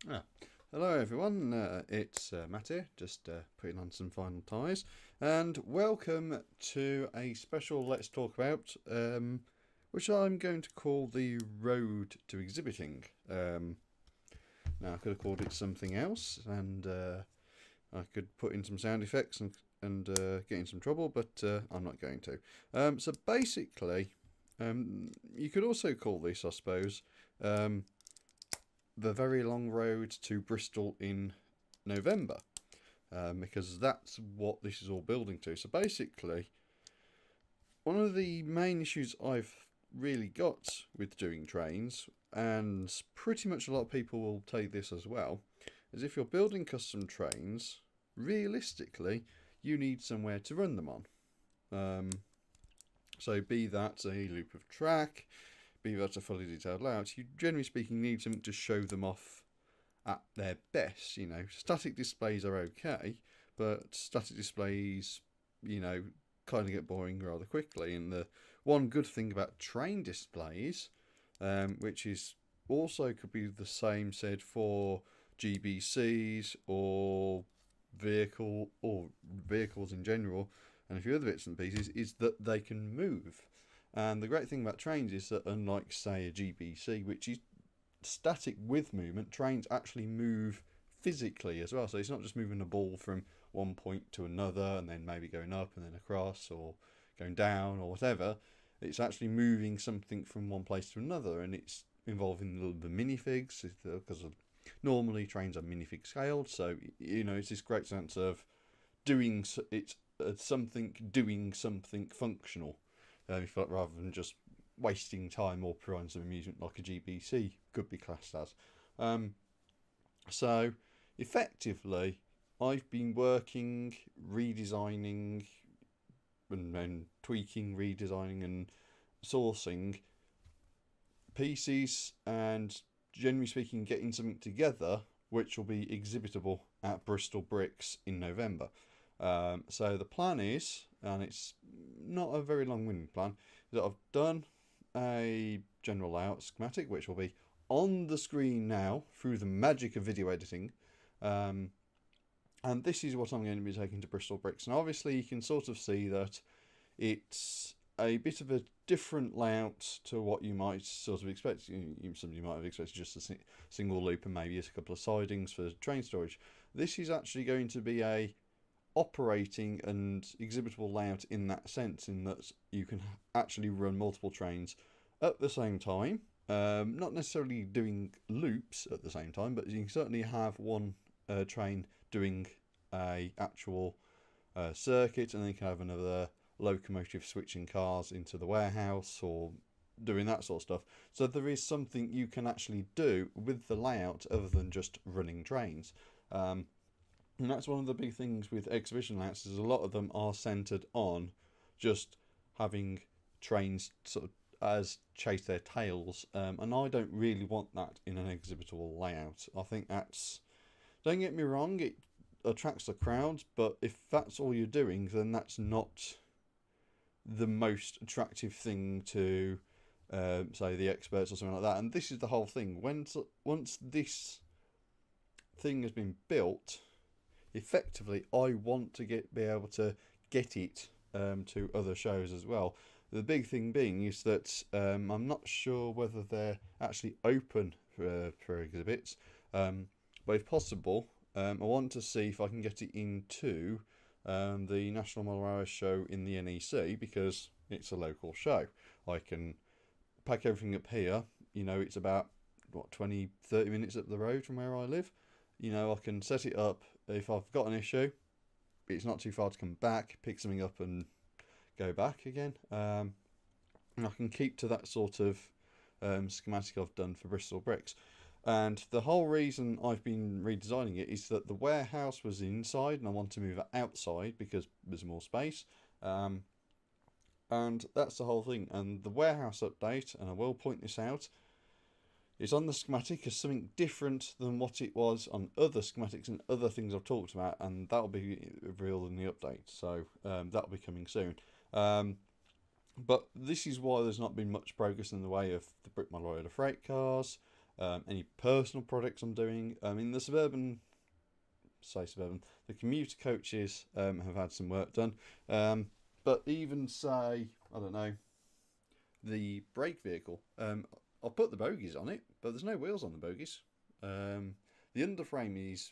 Ah, hello everyone, it's Matt here, just putting on some final tyres, and welcome to a special Let's Talk About, which I'm going to call the Road to Exhibiting. Now I could have called it something else, and I could put in some sound effects and get in some trouble, but I'm not going to. So basically, you could also call this, I suppose, the very long road to Bristol in November, because that's what this is all building to. So basically, one of the main issues I've really got with doing trains, and pretty much a lot of people will take this as well, is if you're building custom trains, realistically, you need somewhere to run them on. Um, so be that a loop of track, be that a fully detailed layout, you generally speaking need something to show them off at their best. Static displays are okay, but static displays, kind of get boring rather quickly. And the one good thing about train displays, which is also could be the same said for GBCs or vehicles in general, and a few other bits and pieces, is that they can move. And the great thing about trains is that, unlike say a GBC, which is static with movement, trains actually move physically as well. So it's not just moving a ball from one point to another and then maybe going up and then across or going down or whatever. It's actually moving something from one place to another, and it's involving the minifigs, because normally trains are minifig scaled. So it's this great sense of doing it's something doing something functional, rather than just wasting time or providing some amusement like a GBC could be classed as. Um, so, effectively, I've been working, redesigning, and tweaking, redesigning, and sourcing pieces, and generally speaking, getting something together which will be exhibitable at Bristol Bricks in November. So the plan is, and it's not a very long-winded plan, that I've done a general layout schematic which will be on the screen now through the magic of video editing. And this is what I'm going to be taking to Bristol Bricks. And obviously you can sort of see that it's a bit of a different layout to what you might sort of expect. Somebody might have expected just a single loop and maybe a couple of sidings for train storage. This is actually going to be a operating and exhibitable layout in that sense, in that you can actually run multiple trains at the same time. Not necessarily doing loops at the same time, but you can certainly have one train doing a actual circuit, and then you can have another locomotive switching cars into the warehouse or doing that sort of stuff. So there is something you can actually do with the layout other than just running trains. And that's one of the big things with exhibition layouts, is a lot of them are centered on just having trains sort of as chase their tails, and I don't really want that in an exhibitable layout. I think that's, don't get me wrong, it attracts the crowds, but if that's all you're doing, then that's not the most attractive thing to, say, the experts or something like that. And this is the whole thing. Once this thing has been built, effectively, I want to be able to get it to other shows as well. The big thing being is that I'm not sure whether they're actually open for exhibits, but if possible, I want to see if I can get it into the National Model show in the NEC, because it's a local show. I can pack everything up here. It's about 20-30 minutes up the road from where I live. I can set it up. If I've got an issue, it's not too far to come back, pick something up and go back again. And I can keep to that sort of schematic I've done for Bristol Bricks. And the whole reason I've been redesigning it is that the warehouse was inside and I want to move it outside because there's more space. And that's the whole thing. And the warehouse update, and I will point this out, it's on the schematic as something different than what it was on other schematics and other things I've talked about, and that'll be revealed in the update. So that'll be coming soon. But this is why there's not been much progress in the way of the brick model loader freight cars. any personal projects I'm doing. I mean, the commuter coaches have had some work done. But even say, I don't know, the brake vehicle, I'll put the bogies on it, but there's no wheels on the bogies. The underframe is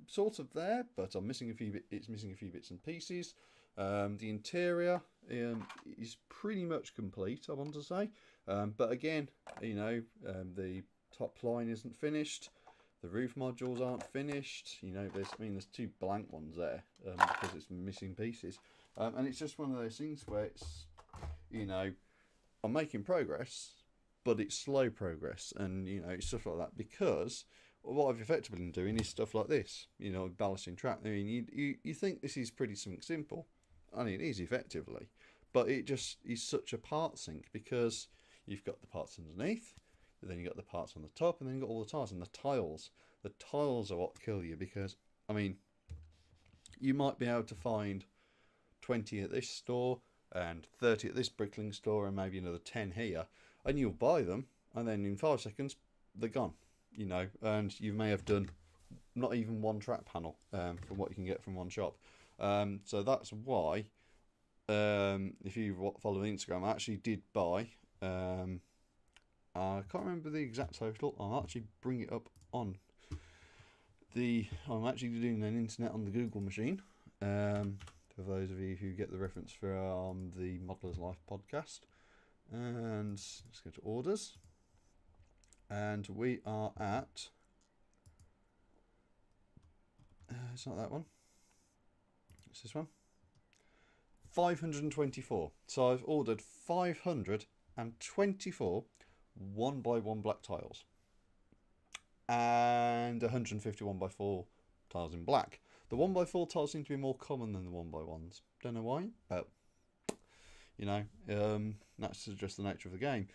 sort of there, but I'm missing a few. It's missing a few bits and pieces. The interior is pretty much complete, I want to say, but again, the top line isn't finished. The roof modules aren't finished. There's two blank ones there because it's missing pieces, and it's just one of those things where it's, I'm making progress, but it's slow progress, and it's stuff like that because what I've effectively been doing is stuff like this, ballasting track. I mean, you think this is pretty something simple, and it is effectively, but it just is such a part sink because you've got the parts underneath, then you've got the parts on the top, and then you've got all the tiles, and the tiles. The tiles are what kill you because, I mean, you might be able to find 20 at this store and 30 at this brickling store and maybe another 10 here, and you'll buy them, and then in 5 seconds they're gone, and you may have done not even one track panel from what you can get from one shop. So that's why, if you follow Instagram, I actually did buy, I can't remember the exact total. I'll actually bring it up on I'm actually doing an internet on the Google machine, for those of you who get the reference from the Modeller's Life podcast. And let's go to orders, and we are at it's not that one, it's this one, 524. So I've ordered 524 1x1 black tiles and 151 by 4 tiles in black. The 1x4 tiles seem to be more common than the 1x1s. Don't know why, but that's just the nature of the game.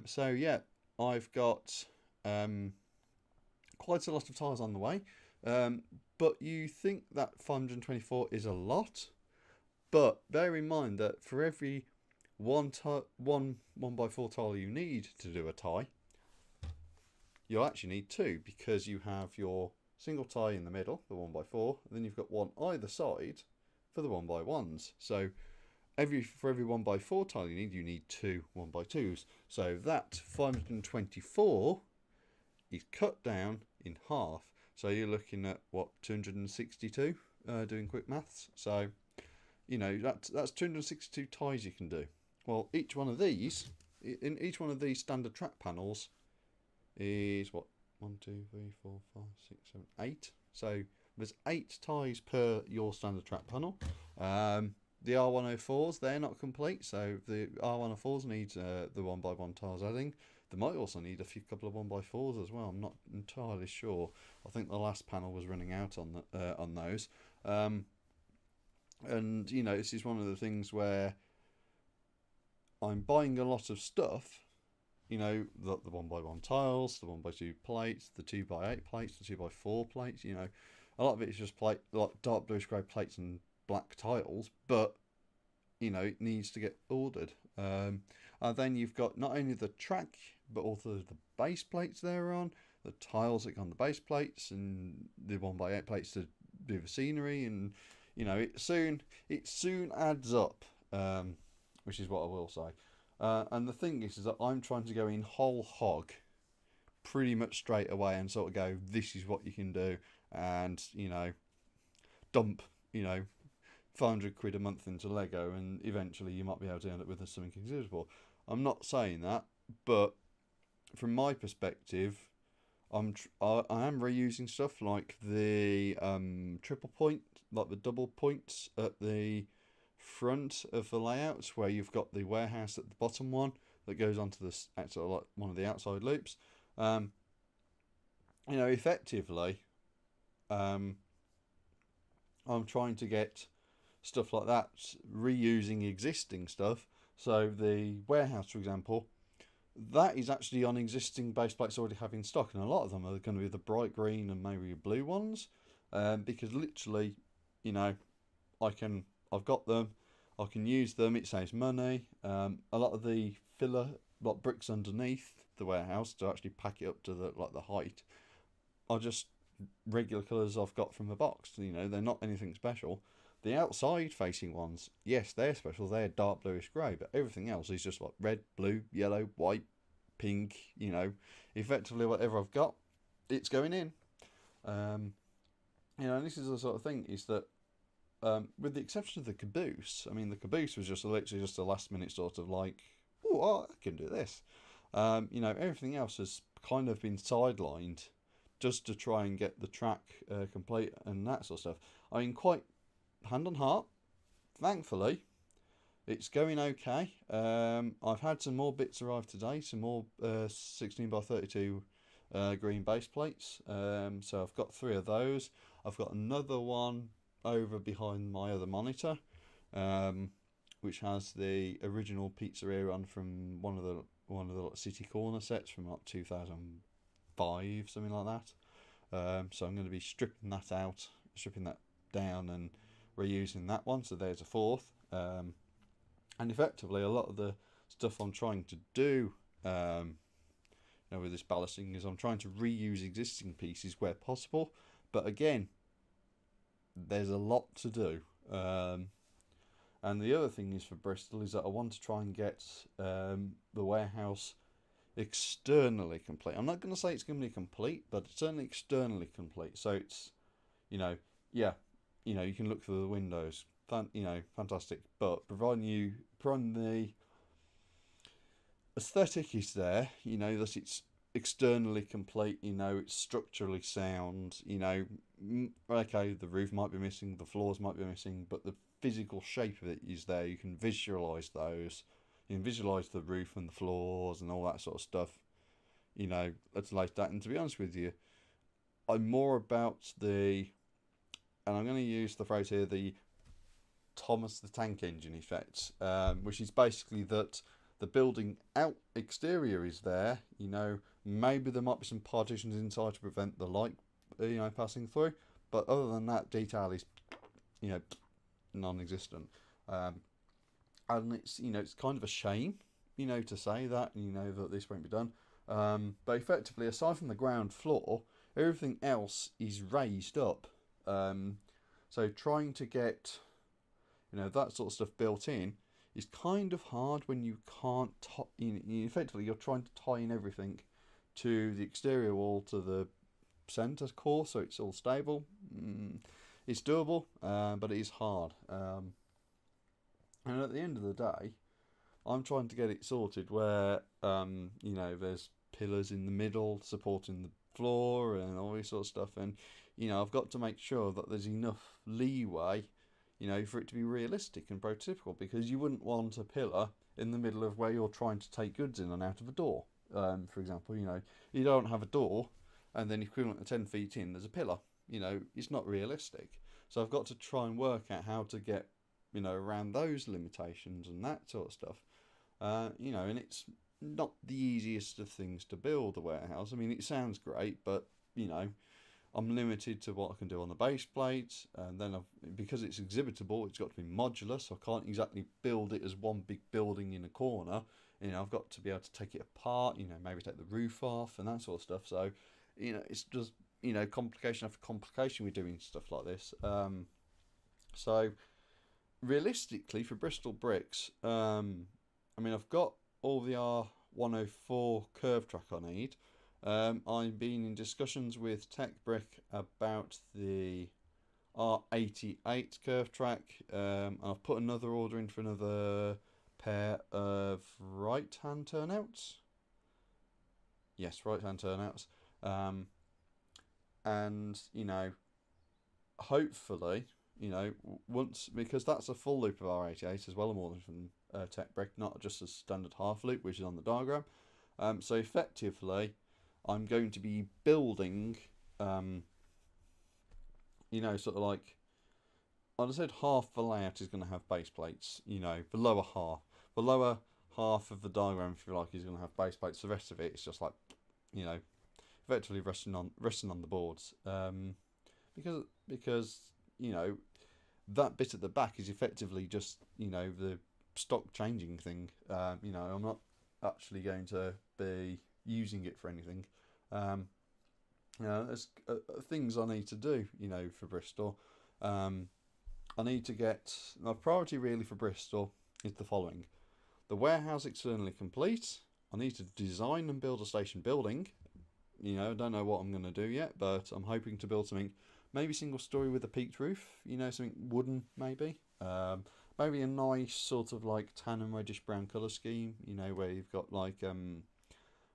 So yeah, I've got quite a lot of tiles on the way. But you think that 524 is a lot, but bear in mind that for every one by 4 tile you need to do a tie, you'll actually need 2, because you have your single tie in the middle, the 1x4, and then you've got one either side for the 1x1s. So for every 1x4 tile you need 2 1x2s. So that 524 is cut down in half. So you're looking at what, 262, doing quick maths. So that's 262 ties you can do. Well, each one of these standard track panels is what, 1, 2, 3, 4, 5, 6, 7, 8. So there's 8 ties per your standard track panel. The R104s, they're not complete, so the R104s need the 1x1 tiles adding. They might also need a couple of 1x4s as well. I'm not entirely sure. I think the last panel was running out on those. And this is one of the things where I'm buying a lot of stuff. The 1x1 tiles, the 1x2 plates, the 2x8 plates, the 2x4 plates. A lot of it is just like dark blue grey plates and black tiles, but it needs to get ordered. And then you've got not only the track, but also the base plates they're on, the tiles that go on the base plates, and the 1x8 plates to do the scenery, and it soon adds up, which is what I will say. And the thing is that I'm trying to go in whole hog pretty much straight away and sort of go, this is what you can do, and dump 500 quid a month into Lego, and eventually you might be able to end up with something considerable. I'm not saying that, but from my perspective, I am reusing stuff like the triple point, like the double points at the front of the layouts, where you've got the warehouse at the bottom one that goes onto this actually like one of the outside loops. Effectively, I'm trying to get stuff like that, reusing existing stuff. So the warehouse, for example, that is actually on existing base plates already have in stock, and a lot of them are going to be the bright green and maybe blue ones, because literally, I've got them, I can use them, it saves money. A lot of the filler, like bricks underneath, the warehouse to actually pack it up to the height are just regular colours I've got from the box. You know, they're not anything special. The outside facing ones, yes, they're special. They're dark bluish grey, but everything else is just like red, blue, yellow, white, pink. You know, effectively whatever I've got, it's going in. You know, and this is the sort of thing is that, with the exception of the caboose, I mean, the caboose was just literally just a last minute sort of like, oh, I can do this. You know, everything else has kind of been sidelined just to try and get the track complete and that sort of stuff. I mean, quite hand on heart, thankfully, it's going okay. I've had some more bits arrive today, some more 16 by 32 green base plates. So I've got 3 of those. I've got another one over behind my other monitor, which has the original pizzeria on from one of the city corner sets from like 2005, something like that. So I'm going to be stripping that down and reusing that one. So there's a 4th. And effectively, a lot of the stuff I'm trying to do, you know, with this ballasting is I'm trying to reuse existing pieces where possible. But again, there's a lot to do. And the other thing is for Bristol is that I want to try and get the warehouse externally complete. I'm not going to say it's going to be complete, but it's certainly externally complete. So it's, you know, yeah, you know, you can look through the windows. You know, fantastic. But providing the aesthetic is there, you know, that it's externally complete, you know, it's structurally sound, you know, okay, the roof might be missing, the floors might be missing, but the physical shape of it is there. You can visualise those. You can visualise the roof and the floors and all that sort of stuff, you know, let's like that. And to be honest with you, I'm more about and I'm going to use the phrase here, the Thomas the Tank Engine effect, which is basically that the building exterior is there, you know, maybe there might be some partitions inside to prevent the light, you know, passing through, but other than that, detail is, you know, non-existent. And it's, you know, it's kind of a shame, you know, to say that, you know, that this won't be done. But effectively, aside from the ground floor, everything else is raised up. So trying to get, you know, that sort of stuff built in is kind of hard when you can't effectively you're trying to tie in everything to the exterior wall to the centre core so it's all stable. It's doable, but it is hard. And at the end of the day, I'm trying to get it sorted where, you know, there's pillars in the middle supporting the floor and all this sort of stuff. And, you know, I've got to make sure that there's enough leeway, you know, for it to be realistic and prototypical, because you wouldn't want a pillar in the middle of where you're trying to take goods in and out of a door. For example, you know, you don't have a door and then equivalent to 10 feet in, there's a pillar. You know, it's not realistic. So I've got to try and work out how to get, you know, around those limitations and that sort of stuff. You know, and it's not the easiest of things to build a warehouse. I mean, it sounds great, but, you know, I'm limited to what I can do on the base plates, and then because it's exhibitable, it's got to be modular, so I can't exactly build it as one big building in a corner. You know, I've got to be able to take it apart, you know, maybe take the roof off and that sort of stuff. So, you know, it's just, you know, complication after complication with doing stuff like this. So, realistically, for Bristol bricks, I mean, I've got all the R104 curve track I need. I've been in discussions with Tech Brick about the R88 curve track. I've put another order in for another pair of right-hand turnouts. Yes, right-hand turnouts. And, you know, hopefully, you know, once, because that's a full loop of R88 as well, more than from Tech Brick, not just a standard half loop, which is on the diagram. So effectively, I'm going to be building, you know, sort of like, I said half the layout is going to have base plates, you know, the lower half. The lower half of the diagram, if you like, is going to have base plates. The rest of it is just like, you know, effectively resting on the boards. Because, you know, that bit at the back is effectively just, you know, the stock changing thing. You know, I'm not actually going to be, using it for anything. There's things I need to do, for Bristol. I need to get my priority really for Bristol is the following: the warehouse externally complete. I need to design and build a station building. I don't know what I'm going to do yet, but I'm hoping to build something, maybe single story with a peaked roof. Something wooden maybe. Maybe a nice sort of like tan and reddish brown colour scheme. Where you've got like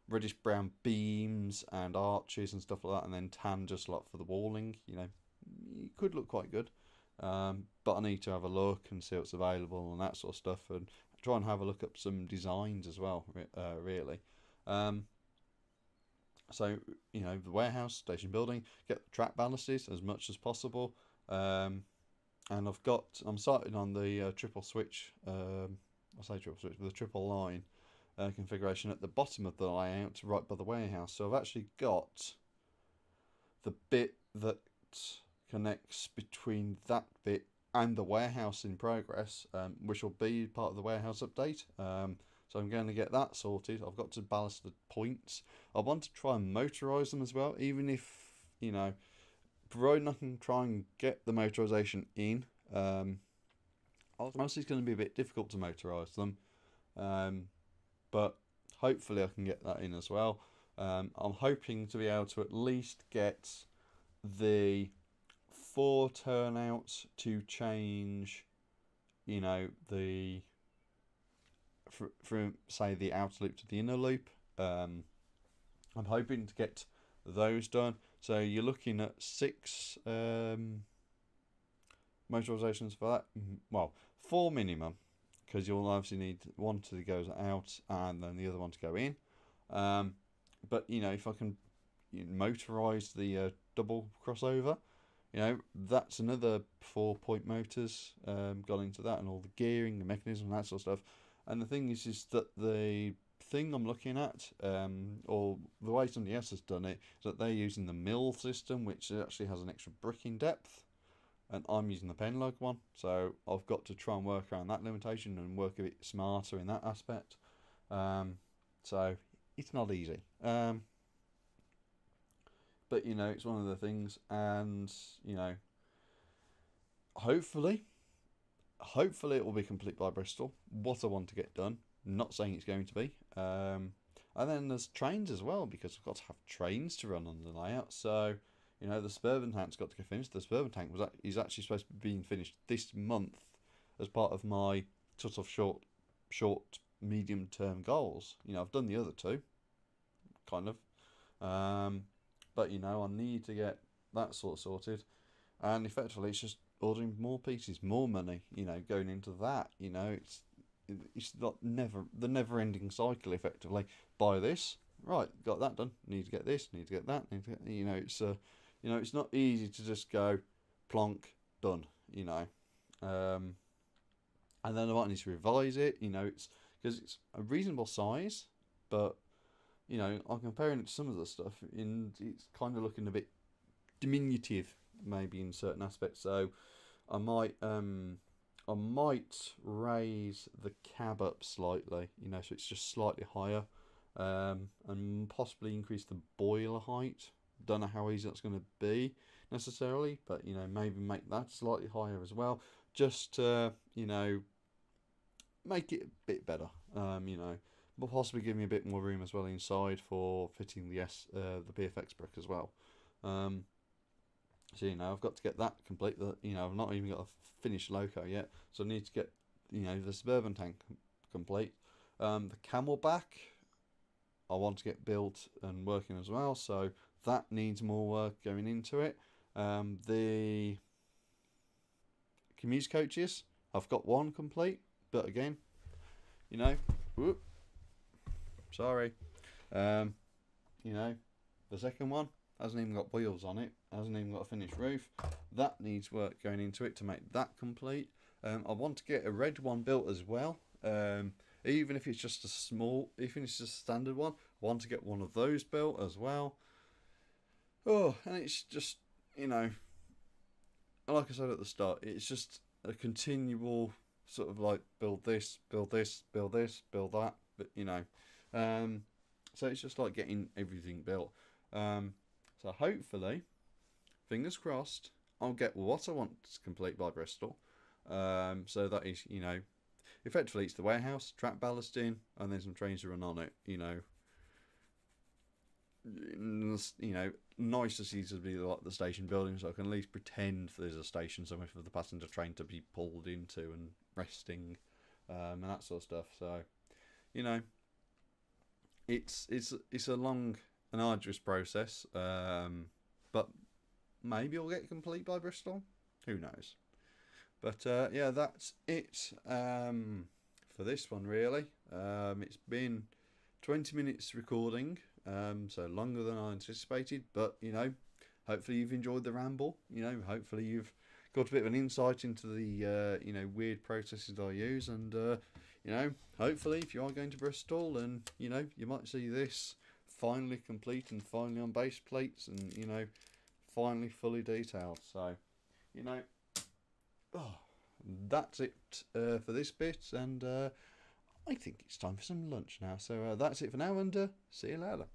reddish brown beams and arches and stuff like that, and then tan just like for the walling. It could look quite good. But I need to have a look and see what's available and that sort of stuff, and try and have a look up some designs as well, really. So, the warehouse, station building, get the track ballasts as much as possible. And I'm starting on the triple switch, I say triple switch, the triple line configuration at the bottom of the layout, right by the warehouse. So I've actually got the bit that connects between that bit and the warehouse in progress, which will be part of the warehouse update. So I'm going to get that sorted. I've got to ballast the points. I want to try and motorise them as well, even if, providing I can try and get the motorisation in. Honestly, it's going to be a bit difficult to motorise them, but hopefully I can get that in as well. I'm hoping to be able to at least get the 4 turnouts to change, the from say the outer loop to the inner loop. I'm hoping to get those done. So you're looking at 6 motorisations for that. Well, 4 minimum, because you'll obviously need one to go out and then the other one to go in. But if I can motorise the double crossover, that's another 4-point motors gone into that, and all the gearing, the mechanism, and that sort of stuff. And the thing is that the thing I'm looking at, or the way somebody else has done it, is that they're using the mill system, which actually has an extra brick in depth, and I'm using the pen lug one. So I've got to try and work around that limitation and work a bit smarter in that aspect. So it's not easy. But it's one of the things, and hopefully it will be complete by Bristol. What I want to get done, not saying it's going to be. And then there's trains as well, because I've got to have trains to run on the layout. So the suburban tank's got to get finished. The suburban tank is actually supposed to be being finished this month as part of my sort of short medium term goals. I've done the other 2, kind of. But I need to get that sort of sorted, and effectively it's just ordering more pieces, more money. Going into that. It's not the never-ending cycle. Effectively, buy this, right? Got that done. Need to get this. Need to get that. Need to get. It's not easy to just go plonk done. And then I might need to revise it. It's because it's a reasonable size, but I'm comparing it to some of the stuff, and it's kind of looking a bit diminutive, maybe in certain aspects. So I might raise the cab up slightly, so it's just slightly higher, and possibly increase the boiler height. Don't know how easy that's going to be necessarily, but maybe make that slightly higher as well, just to make it a bit better. But possibly give me a bit more room as well inside for fitting the PFX brick as well. So I've got to get that complete. I've not even got a finished loco yet, so I need to get the suburban tank complete. The camelback I want to get built and working as well, so that needs more work going into it. The commute coaches, I've got one complete, but again, whoop, sorry. The second one hasn't even got wheels on it, hasn't even got a finished roof. That needs work going into it to make that complete. I want to get a red one built as well. Even if it's just even if it's just a standard one, I want to get one of those built as well. Oh, and it's just, like I said at the start, it's just a continual sort of like build this, build this, build this, build that. But So it's just like getting everything built. So hopefully, fingers crossed, I'll get what I want to complete by Bristol. So that is, effectively it's the warehouse, track ballasting, and then some trains to run on it. Nice to see to be like the station building, so I can at least pretend there's a station somewhere for the passenger train to be pulled into and resting, and that sort of stuff. So, it's a long and arduous process, but maybe I'll get complete by Bristol. Who knows? But yeah, that's it for this one. Really, it's been 20 minutes recording. So longer than I anticipated, but hopefully you've enjoyed the ramble. Hopefully you've got a bit of an insight into the weird processes I use, and hopefully if you are going to Bristol, and you might see this finally complete and finally on base plates, and finally fully detailed. So that's it for this bit, and I think it's time for some lunch now. So that's it for now, and see you later.